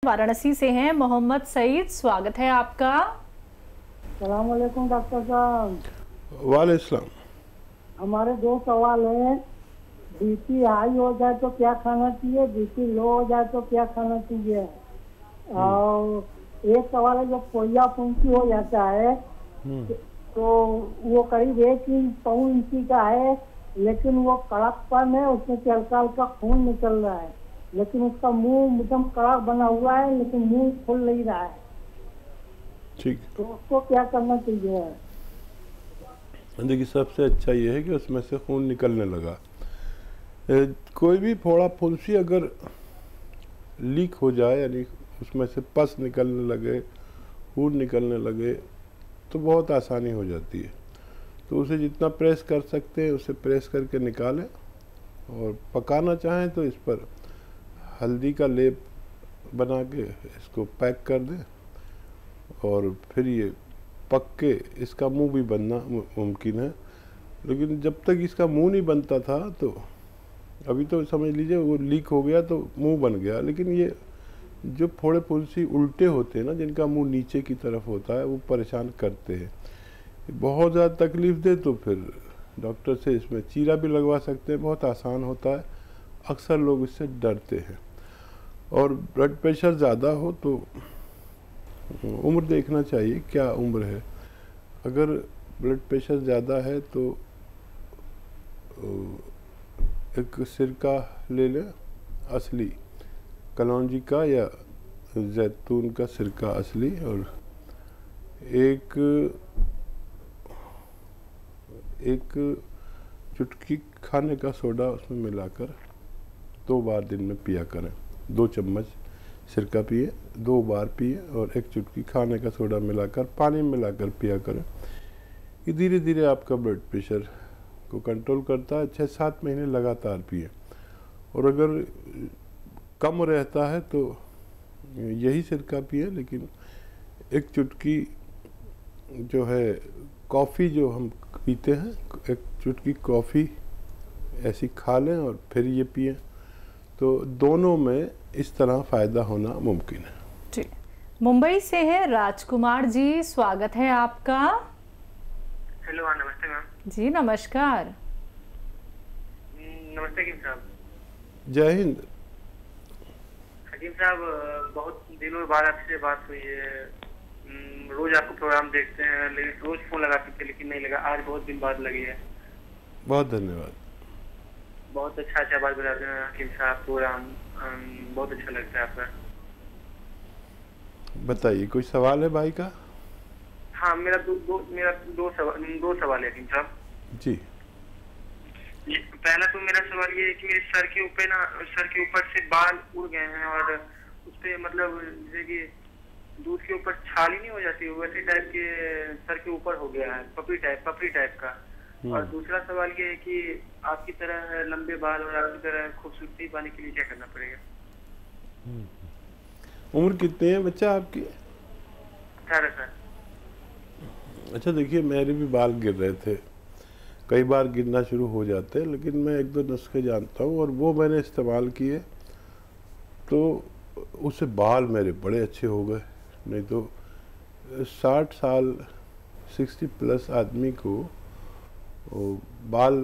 वाराणसी से हैं मोहम्मद सईद, स्वागत है आपका। सलाम वालेकुम डॉक्टर साहब। वालेकुम। हमारे दो सवाल हैं। बीपी हाई हो जाए तो क्या खाना चाहिए, बीपी लो हो जाए तो क्या खाना चाहिए? और एक सवाल है, जब पोलिया पुंसी हो जाता है तो वो करीब 1 इंच का है, लेकिन वो कड़कपन है, उसमें से हल्का हल्का खून निकल रहा है, लेकिन उसका मुंह एकदम कड़ा बना हुआ है, लेकिन मुंह खुल नहीं रहा है। ठीक। तो उसको क्या करना चाहिए? देखिए, सबसे अच्छा ये है कि उसमें से खून निकलने लगा। कोई भी फोड़ा फुंसी अगर लीक हो जाए, यानी उसमें से पस निकलने लगे, खून निकलने लगे, तो बहुत आसानी हो जाती है। तो उसे जितना प्रेस कर सकते हैं उसे प्रेस करके निकालें, और पकाना चाहें तो इस पर हल्दी का लेप बना के इसको पैक कर दें, और फिर ये पक के इसका मुंह भी बनना मुमकिन है। लेकिन जब तक इसका मुंह नहीं बनता था, तो अभी तो समझ लीजिए वो लीक हो गया तो मुंह बन गया। लेकिन ये जो फोड़े फुंसी उल्टे होते हैं ना, जिनका मुंह नीचे की तरफ होता है, वो परेशान करते हैं। बहुत ज़्यादा तकलीफ़ दे तो फिर डॉक्टर से इसमें चीरा भी लगवा सकते हैं, बहुत आसान होता है। अक्सर लोग इससे डरते हैं। और ब्लड प्रेशर ज़्यादा हो तो उम्र देखना चाहिए, क्या उम्र है। अगर ब्लड प्रेशर ज़्यादा है तो एक सिरका ले लें, असली कलौंजी का या जैतून का सिरका असली, और एक चुटकी खाने का सोडा उसमें मिलाकर 2 बार दिन में पिया करें। 2 चम्मच सिरका पिए, 2 बार पिए, और 1 चुटकी खाने का सोडा मिलाकर पानी में मिलाकर पिया करें। ये धीरे धीरे आपका ब्लड प्रेशर को कंट्रोल करता है। 6-7 महीने लगातार पिए। और अगर कम रहता है तो यही सिरका पिए, लेकिन 1 चुटकी जो है कॉफ़ी जो हम पीते हैं, 1 चुटकी कॉफ़ी ऐसी खा लें और फिर ये पिए। तो दोनों में इस तरह फ़ायदा होना मुमकिन है। जी, मुंबई से है राजकुमार जी, स्वागत है आपका। हेलो, नमस्ते मैम। जी नमस्कार। नमस्ते हकीम साहब। जय हिंद। हकीम साहब, बहुत दिनों बाद आपसे बात हुई है। रोज आपको प्रोग्राम देखते हैं, लेकिन रोज फोन लगाते थे लेकिन नहीं लगा। आज बहुत दिन बाद लगी है। बहुत धन्यवाद। बहुत अच्छा बात बताते हैं हकीम साहब, प्रोग्राम बहुत अच्छा लगता है आपका। बताइए, कोई सवाल है भाई का? हाँ, मेरा दो सवाल है हकीम साहब जी। पहला तो मेरा सवाल ये है कि मेरे सर के ऊपर से बाल उड़ गए हैं, और उस पे मतलब जैसे कि दूध के ऊपर छाली नहीं हो जाती, वैसे टाइप के सर के ऊपर हो गया है, पपड़ी टाइप का। और दूसरा सवाल ये है कि आपकी तरह लंबे बाल और आपकी तरह खूबसूरती पाने के लिए क्या करना पड़ेगा? उम्र कितनी है बच्चा आपकी? 18 साल। अच्छा, देखिए, मेरे भी बाल गिर रहे थे, कई बार गिरना शुरू हो जाते हैं, लेकिन मैं 1-2 नुस्खे जानता हूँ और वो मैंने इस्तेमाल किए, तो उससे बाल मेरे बड़े अच्छे हो गए। नहीं तो 60 साल 60+ आदमी को बाल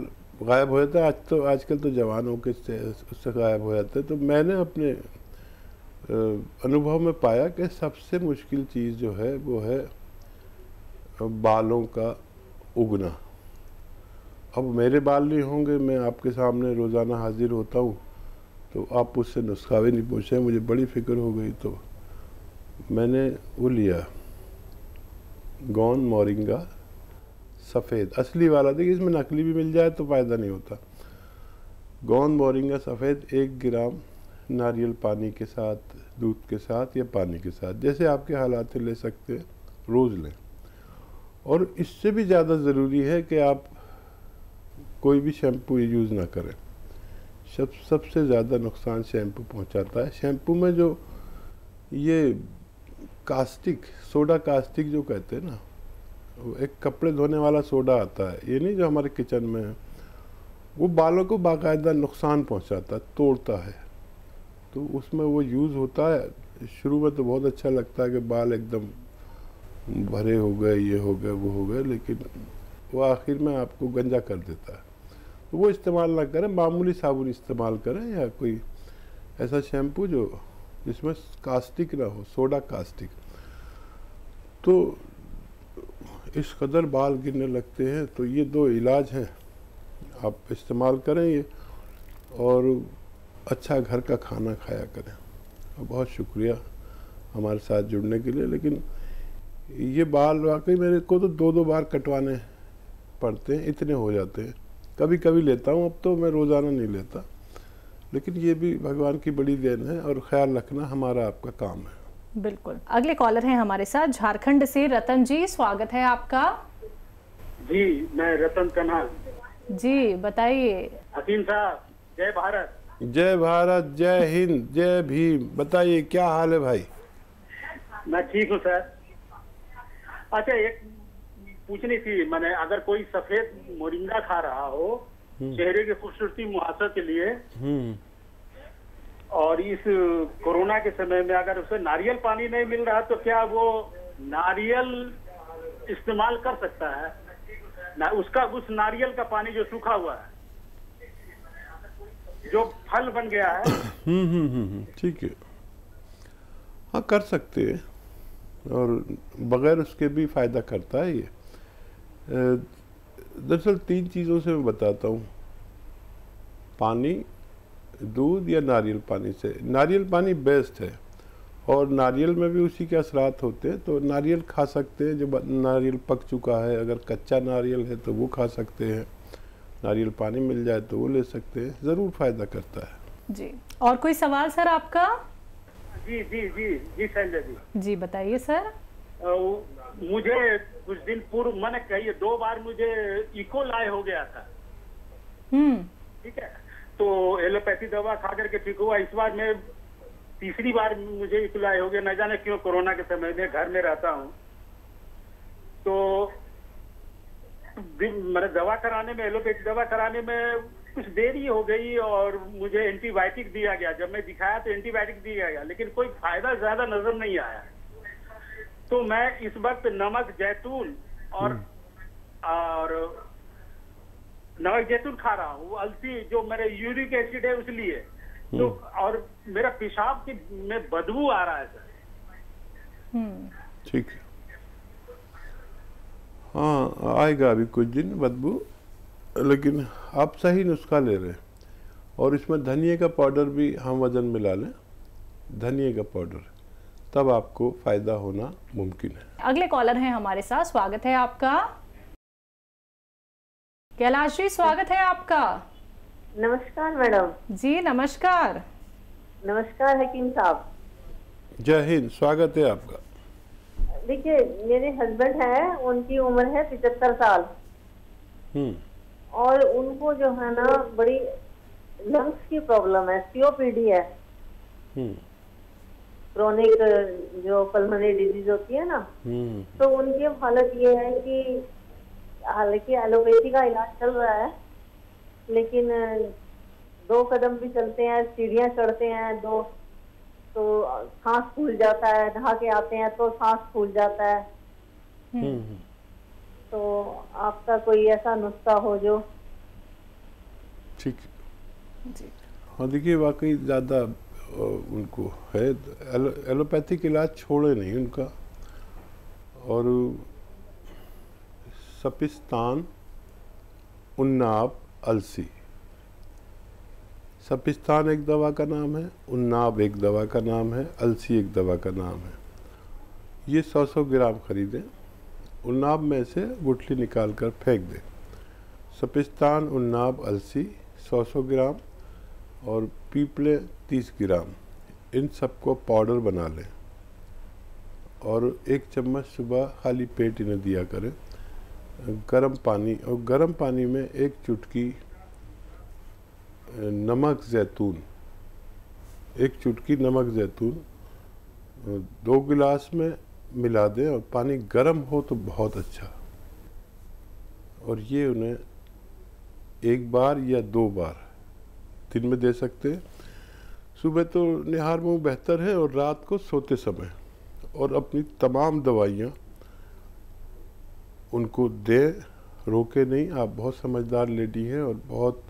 गायब हो जाता है। आजकल तो जवानों के उससे गायब हो जाते हैं। तो मैंने अपने अनुभव में पाया कि सबसे मुश्किल चीज़ जो है वो है बालों का उगना। अब मेरे बाल नहीं होंगे, मैं आपके सामने रोज़ाना हाजिर होता हूँ, तो आप उससे नुस्खा भी नहीं पूछे, मुझे बड़ी फिक्र हो गई। तो मैंने वो लिया, गौन मोरिंगा सफ़ेद, असली वाला। देखिए, इसमें नकली भी मिल जाए तो फ़ायदा नहीं होता। गौन मोरिंगा सफ़ेद 1 ग्राम नारियल पानी के साथ, दूध के साथ या पानी के साथ, जैसे आपके हालात ले सकते हैं, रोज़ लें। और इससे भी ज़्यादा ज़रूरी है कि आप कोई भी शैम्पू यूज़ ना करें। सबसे ज़्यादा नुकसान शैम्पू पहुंचाता है। शैम्पू में जो ये सोडा कास्टिक जो कहते हैं ना, वो एक कपड़े धोने वाला सोडा आता है, ये नहीं जो हमारे किचन में है, वो बालों को बाकायदा नुकसान पहुंचाता है, तोड़ता है। तो उसमें वो यूज़ होता है शुरू में तो बहुत अच्छा लगता है कि बाल एकदम भरे हो गए, ये हो गए, वो हो गए, लेकिन वो आखिर में आपको गंजा कर देता है। तो वो इस्तेमाल ना करें, मामूली साबुन इस्तेमाल करें या कोई ऐसा शैम्पू जो जिसमें कास्टिक ना हो, सोडा कास्टिक। तो इस कदर बाल गिरने लगते हैं, तो ये 2 इलाज हैं, आप इस्तेमाल करें ये, और अच्छा घर का खाना खाया करें। और बहुत शुक्रिया हमारे साथ जुड़ने के लिए। लेकिन ये बाल वाकई मेरे को तो 2-2 बार कटवाने पड़ते हैं, इतने हो जाते हैं। कभी कभी लेता हूँ, अब तो मैं रोज़ाना नहीं लेता, लेकिन ये भी भगवान की बड़ी देन है और ख्याल रखना हमारा आपका काम है। बिल्कुल। अगले कॉलर हैं हमारे साथ झारखंड से रतन जी, स्वागत है आपका। जी, मैं रतन कन्हा। जी बताइए। हकीम साहब, जय भारत। जय भारत, जय हिंद, जय भीम। बताइए क्या हाल है भाई? मैं ठीक हूँ सर। अच्छा, एक पूछनी थी मैंने, अगर कोई सफेद मोरिंगा खा रहा हो चेहरे की खूबसूरती मुहासा के लिए, और इस कोरोना के समय में अगर उसे नारियल पानी नहीं मिल रहा, तो क्या वो नारियल इस्तेमाल कर सकता है? उसका उस नारियल का पानी जो सूखा हुआ है, जो फल बन गया है। ठीक है, हाँ कर सकते हैं, और बगैर उसके भी फायदा करता है ये। दरअसल 3 चीज़ों से मैं बताता हूँ, पानी, दूध या नारियल पानी से। नारियल पानी बेस्ट है, और नारियल में भी उसी के असरात होते हैं, तो नारियल खा सकते हैं। जब नारियल पक चुका है, अगर कच्चा नारियल है तो वो खा सकते हैं, नारियल पानी मिल जाए तो वो ले सकते हैं, ज़रूर फ़ायदा करता है। जी, और कोई सवाल सर आपका? जी जी जी जी शैलेंद्र जी। जी बताइए सर। मुझे कुछ दिन पूर्व मैंने कही 2 बार मुझे इकोलाई हो गया था। ठीक है, तो एलोपैथी दवा खा करके ठीक हुआ। इस बार मैं तीसरी बार मुझे इकोलाई हो गया, न जाने क्यों। कोरोना के समय में घर में रहता हूँ, तो मैंने दवा कराने में, एलोपैथी दवा कराने में कुछ देरी हो गई, और मुझे एंटीबायोटिक दिया गया। जब मैं दिखाया तो एंटीबायोटिक दिया गया, लेकिन कोई फायदा ज्यादा नजर नहीं आया। तो मैं इस वक्त नमक जैतून और नमक जैतून खा रहा हूँ, अलसी, जो मेरे यूरिक एसिड है उसलिए तो, और मेरा पेशाब की में बदबू आ रहा है सर। ठीक है, हाँ आएगा अभी कुछ दिन बदबू, लेकिन आप सही नुस्खा ले रहे हैं। और इसमें धनिए का पाउडर भी हम वजन मिला लें, धनिए का पाउडर, तब आपको फायदा होना मुमकिन है। अगले कॉलर हैं हमारे साथ, स्वागत है आपका। कैलाश जी, स्वागत है आपका। नमस्कार मैडम। जी नमस्कार। नमस्कार हकीम साहब। जय हिंद, स्वागत है आपका। देखिए, मेरे हस्बैंड हैं, उनकी उम्र है 75 साल, और उनको जो है ना बड़ी लंग्स की प्रॉब्लम है, सीओपीडी है, क्रोनिक जो पल्मोनरी डिजीज होती है ना। तो उनकी हालत ये है कि हालांकि एलोपैथी का इलाज चल रहा है, लेकिन 2 कदम भी चलते हैं, सीढ़ियाँ चढ़ते हैं 2, तो सांस फूल जाता है, नहा के आते हैं तो सांस फूल जाता है। तो आपका कोई ऐसा नुस्खा हो जो? ठीक है, हाँ देखिए, वाकई ज़्यादा उनको है, एलोपैथिक इलाज छोड़े नहीं उनका। और सपिस्तान, उन्नाब, अलसी। सपिस्तान एक दवा का नाम है, उन्नाब एक दवा का नाम है, अलसी एक दवा का नाम है। ये 100-100 ग्राम खरीदें, उन्नाब में से गुठली निकाल कर फेंक दें। सपिस्तान, उन्नाब, अलसी 100-100 ग्राम, और पीपले 30 ग्राम, इन सबको पाउडर बना लें, और 1 चम्मच सुबह खाली पेट इन्हें दिया करें। गर्म पानी, और गर्म पानी में 1 चुटकी नमक जैतून, 1 चुटकी नमक जैतून 2 गिलास में मिला दें, और पानी गर्म हो तो बहुत अच्छा। और ये उन्हें 1 बार या 2 बार दिन में दे सकते हैं। सुबह तो निहार मुँह बेहतर है, और रात को सोते समय, और अपनी तमाम दवाइयाँ उनको दें, रोके नहीं। आप बहुत समझदार लेडी हैं और बहुत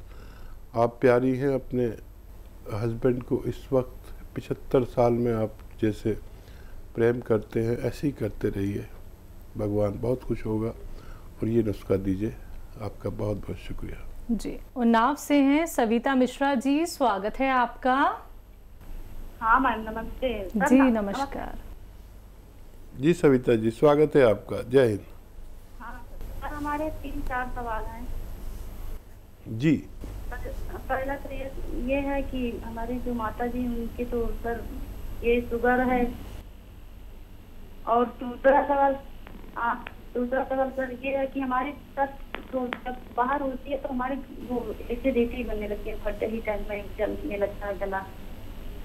आप प्यारी हैं अपने हस्बैंड को। इस वक्त 75 साल में आप जैसे प्रेम करते हैं ऐसे ही करते रहिए, भगवान बहुत खुश होगा। और ये नुस्खा दीजिए। आपका बहुत बहुत शुक्रिया जी। उन्नाव से हैं सविता मिश्रा जी, स्वागत है आपका। हाँ मैम, नमस्ते। जी नमस्कार। जी सविता जी, स्वागत है आपका। जय हिंद। हाँ सर, हमारे 3-4 सवाल हैं जी। पहला तो ये है कि हमारी जो माता जी उनके तो सर ये शुगर है, और दूसरा सवाल सर ये है कि हमारी तो जब बाहर होती है तो हमारी वो एसिडिटी बनने लगती है, फटते ही टाइम में जलने लगता है गला,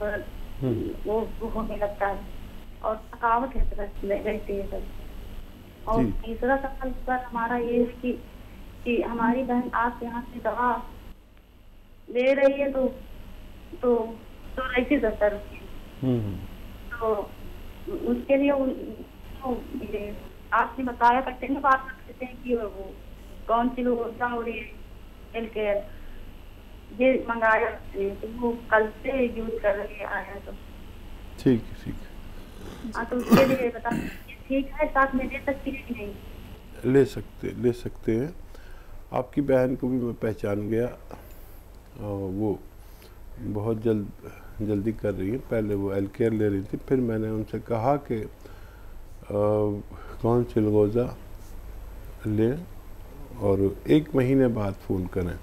और वो होने लगता है, और थकावट रहती है सर। और तीसरा सवाल सर हमारा ये है कि हमारी बहन आपके यहाँ से दवा ले रही है तो ऐसी सर तो उसके लिए आपने बताया करते हैं, बात करते हैं कि वो कौन सी लोग और ये ये मंगाया तो वो कल से यूज कर रहे आया तो ठीक है। हाँ, तो उसके लिए बता ठीक है, साथ में ले सकती है कि नहीं? ले सकते हैं। आपकी बहन को भी मैं पहचान गया, और वो बहुत जल्दी कर रही है। पहले वो एलकेयर ले रही थी, फिर मैंने उनसे कहा कि कौन चिलगोज़ा लें और 1 महीने बाद फ़ोन करें।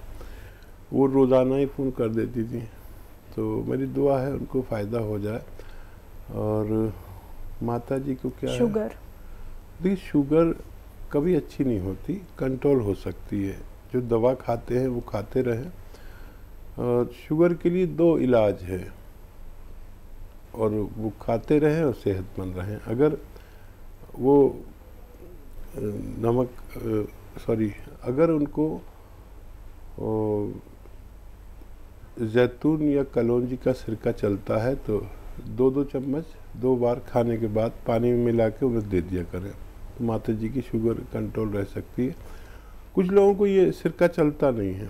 वो रोज़ाना ही फ़ोन कर देती थी, तो मेरी दुआ है उनको फ़ायदा हो जाए। और माता जी को क्या शुगर है, देखिए शुगर कभी अच्छी नहीं होती, कंट्रोल हो सकती है। जो दवा खाते हैं वो खाते रहें। और शुगर के लिए 2 इलाज है, और वो खाते रहें और सेहतमंद रहें। अगर वो अगर उनको जैतून या कलौंजी का सिरका चलता है तो 2-2 चम्मच 2 बार खाने के बाद पानी में मिला के उन्हें दे दिया करें, तो माता जी की शुगर कंट्रोल रह सकती है। कुछ लोगों को ये सिरका चलता नहीं है,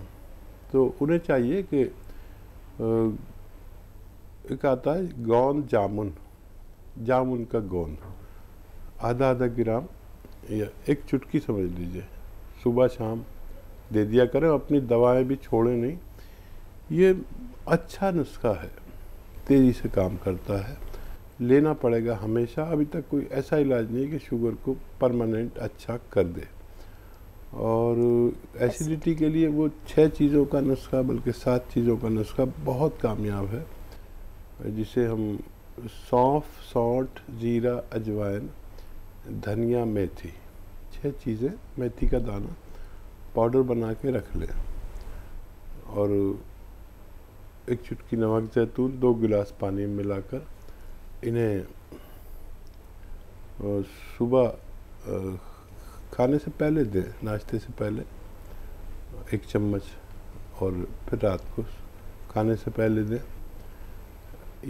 तो उन्हें चाहिए कि एक आता है गोंद जामुन का गोंद, आधा ग्राम या 1 चुटकी समझ लीजिए, सुबह शाम दे दिया करें। अपनी दवाएं भी छोड़ें नहीं। ये अच्छा नुस्खा है, तेज़ी से काम करता है, लेना पड़ेगा हमेशा। अभी तक कोई ऐसा इलाज नहीं कि शुगर को परमानेंट अच्छा कर दे। और एसिडिटी के लिए वो 6 चीज़ों का नुस्खा, बल्कि 7 चीज़ों का नुस्खा बहुत कामयाब है, जिसे हम सौंफ, सौंठ, जीरा, अजवाइन, धनिया, मेथी, 6 चीज़ें, मेथी का दाना पाउडर बना के रख लें, और 1 चुटकी नमक जैतून 2 गिलास पानी में मिलाकर इन्हें सुबह खाने से पहले दें, नाश्ते से पहले 1 चम्मच, और फिर रात को खाने से पहले दें।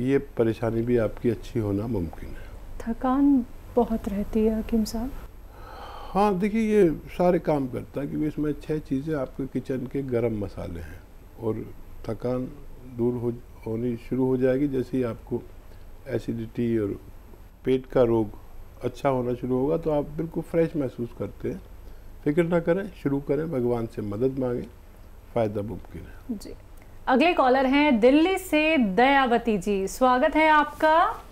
ये परेशानी भी आपकी अच्छी होना मुमकिन है। थकान बहुत रहती है हकीम साहब। हाँ देखिए, ये सारे काम करता है क्योंकि इसमें 6 चीज़ें आपके किचन के गरम मसाले हैं, और थकान दूर होनी शुरू हो जाएगी जैसे ही आपको एसिडिटी और पेट का रोग अच्छा होना शुरू होगा, तो आप बिल्कुल फ्रेश महसूस करते हैं। फिक्र ना करें, शुरू करें, भगवान से मदद मांगें, फ़ायदा मुमकिन है जी। अगले कॉलर हैं दिल्ली से दयावती जी, स्वागत है आपका।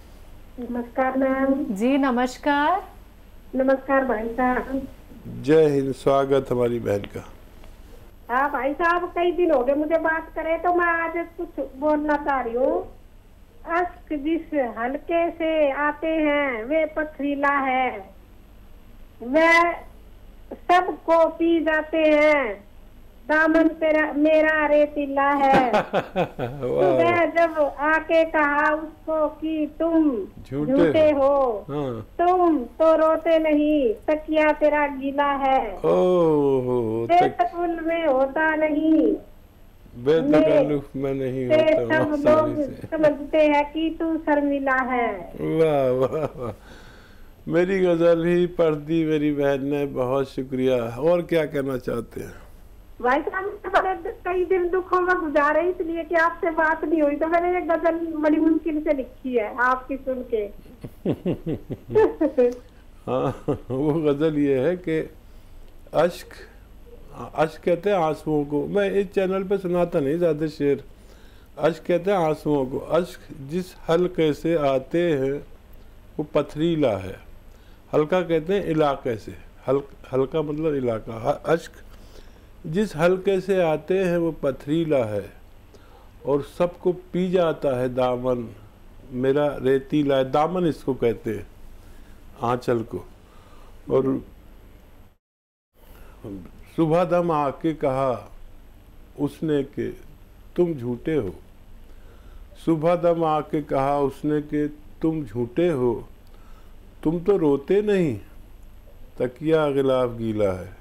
नमस्कार मैम। जी नमस्कार। नमस्कार भाई साहब। जय हिंद, स्वागत हमारी बहन का। हाँ भाई साहब, कई दिन हो गए मुझे बात करे, तो मैं आज कुछ बोलना चाह रही हूँ। अश्क जिस हल्के से आते हैं वे पथरीला है, वह सबको पी जाते हैं, दामन तेरा मेरा रेतीला है। वह जब आके कहा उसको कि तुम झूठे हो, तुम तो रोते नहीं, तकिया तेरा गीला है, स्कूल में होता नहीं, बेतकल्लुफ मैं नहीं होता हूँ सब लोग समझते हैं कि तू शर्मिला है। वाह वाह वाह, मेरी गजल ही पढ़ दी मेरी बहन ने, बहुत शुक्रिया। और क्या कहना चाहते हैं? भाई साहब कई दिन दुखों में गुजारे, इसलिए कि आपसे बात नहीं हुई, तो मैंने ये गजल बड़ी मुश्किल से लिखी है आपकी सुन के। हाँ, वो गजल ये है कि अश्क कहते हैं आंसुओं को। मैं इस चैनल पे सुनाता नहीं ज़्यादा शेर। अश्क कहते हैं आंसुओं को। अश्क जिस हल्के से आते हैं वो पथरीला है। हल्का कहते हैं इलाके से, हल्का मतलब इलाका। अश्क जिस हल्के से आते हैं वो पथरीला है और सबको पी जाता है दामन मेरा रेतीला है। दामन इसको कहते हैं, आंचल को। और सुबह दम आके कहा उसने कि तुम झूठे हो। सुबह दम आके कहा उसने कि तुम झूठे हो। तुम तो रोते नहीं, तकिया गिलाफ गीला है।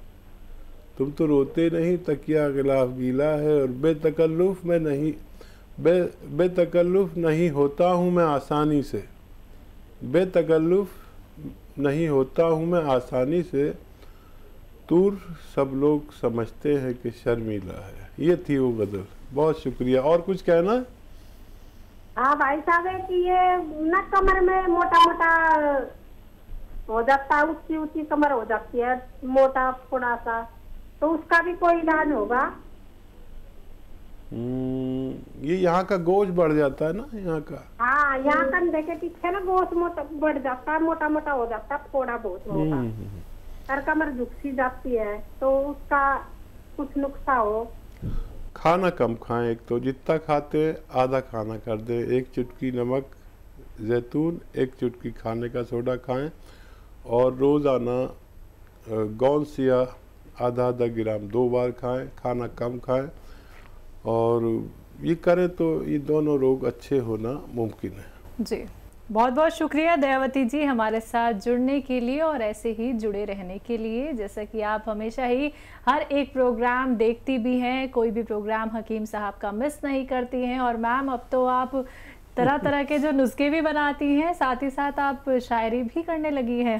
तुम तो रोते नहीं, तकिया गिलाफ गीला है। और बेतकल्लुफ मैं नहीं, बेतकल्लुफ नहीं होता हूँ मैं आसानी से। बेतकल्लुफ नहीं होता हूँ मैं आसानी से। दूर सब लोग समझते हैं कि शर्मीला है। ये थी वो गजल। बहुत शुक्रिया। और कुछ कहना? हाँ भाई साहब है कि ये न कमर में मोटा मोटा हो जाता है, ऊंची ऊंची कमर हो जाती है, मोटा थोड़ा सा, तो उसका भी कोई इलाज होगा? ये यहाँ का गोश बढ़ जाता है ना, यहाँ का। हाँ, यहाँ कंधे के पीछे ना गोश मोटा बढ़ जाता है, मोटा मोटा हो जाता है, थोड़ा बहुत मोटा, और कमर झुक सी जाती है, तो उसका कुछ नुस्खा हो? खाना कम खाएं। एक तो जितना खाते आधा खाना कर दें। 1 चुटकी नमक जैतून, 1 चुटकी खाने का सोडा खाएं। और रोज़ाना गौनसिया आधा ग्राम 2 बार खाएं। खाना कम खाएं और ये करें तो ये दोनों रोग अच्छे होना मुमकिन है। जी, बहुत बहुत शुक्रिया दयावती जी हमारे साथ जुड़ने के लिए और ऐसे ही जुड़े रहने के लिए। जैसा कि आप हमेशा ही हर एक प्रोग्राम देखती भी हैं, कोई भी प्रोग्राम हकीम साहब का मिस नहीं करती हैं। और मैम अब तो आप तरह तरह के जो नुस्खे भी बनाती हैं, साथ ही साथ आप शायरी भी करने लगी हैं।